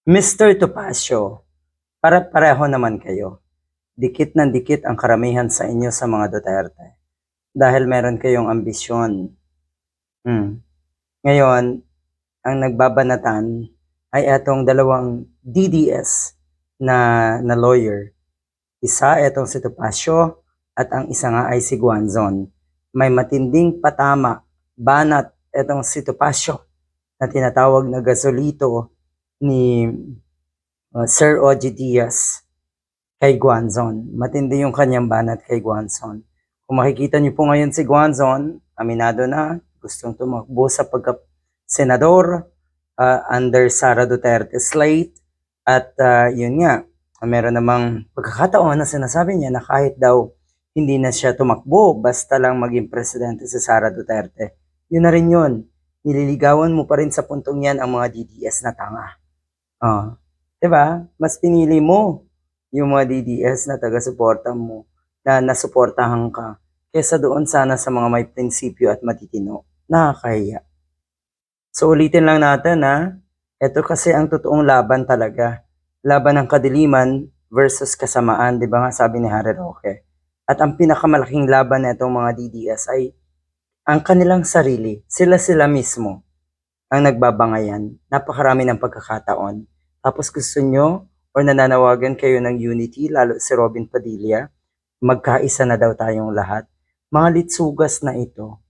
Mr. Topacio, pareho naman kayo. Dikit ng dikit ang karamihan sa inyo sa mga Duterte. Dahil meron kayong ambisyon. Ngayon, ang nagbabanatan ay etong dalawang DDS na lawyer. Isa etong si Topacio at ang isa nga ay si Guanzon. May matinding patama, banat etong si Topacio na tinatawag na gasolito ni Sir Ogie Diaz kay Guanzon. Matindi yung kanyang banat kay Guanzon. Kung makikita niyo po ngayon si Guanzon, aminado na, gustong tumakbo sa pagka-senador under Sara Duterte slate. At yun nga, meron namang pagkakataon na sinasabi niya na kahit daw hindi na siya tumakbo, basta lang maging presidente si Sara Duterte. Yun na rin yun. Nililigawan mo pa rin sa puntong yan ang mga DDS na tanga. Diba? Mas pinili mo yung mga DDS na taga-suporta mo, na nasuportahan ka, kesa doon sana sa mga may prinsipyo at matitino. Nakakahiya. So ulitin lang natin ito kasi ang totoong laban talaga. Laban ng kadiliman versus kasamaan, di ba nga sabi ni Harry Roque. At ang pinakamalaking laban na itong mga DDS ay ang kanilang sarili. Sila mismo ang nagbabangayan. Napakarami ng pagkakataon. Tapos gusto nyo or nananawagan kayo ng unity, lalo si Robin Padilla, magkaisa na daw tayong lahat. Mga litsugas na ito.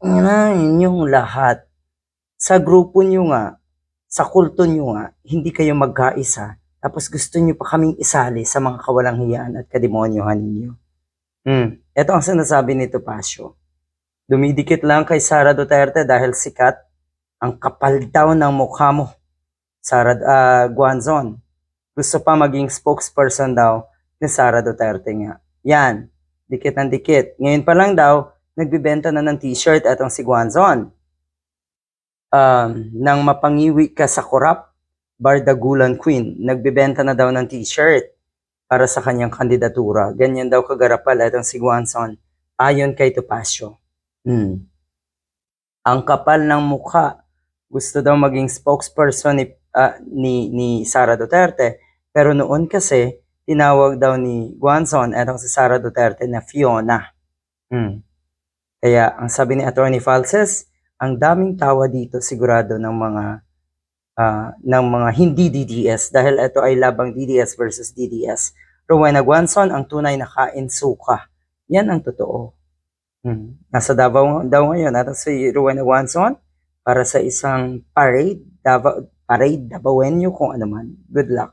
Inyong lahat. Sa grupo nyo nga, sa kulto nyo nga, hindi kayo magkaisa. Tapos gusto nyo pa kaming isali sa mga kawalang hiyaan at kademonyohan ninyo. Ito ang sinasabi ni Topacio. Dumidikit lang kay Sara Duterte dahil sikat. Ang kapal daw ng mukha mo, Guanzon. Gusto pa maging spokesperson daw ni Sara Duterte nga. Yan, dikit ng dikit. Ngayon pa lang daw, nagbibenta na ng t-shirt atong si Guanzon. Nang mapangiwi ka sa korap, Bardagulan Queen, nagbibenta na daw ng t-shirt para sa kanyang kandidatura. Ganyan daw kagarapal atong si Guanzon ayon kay Topacio. Ang kapal ng mukha. Gusto daw maging spokesperson ni Sara Duterte. Pero noon kasi, tinawag daw ni Guanzon etong si Sara Duterte na Fiona. Kaya ang sabi ni Attorney Falses, ang daming tawa dito sigurado ng mga hindi DDS dahil ito ay labang DDS versus DDS. Rowena Guanzon ang tunay na kain-suka. Yan ang totoo. Nasa Davao daw ngayon at si Rowena Guanzon para sa isang parade, Davaoenyo kung ano man. Good luck.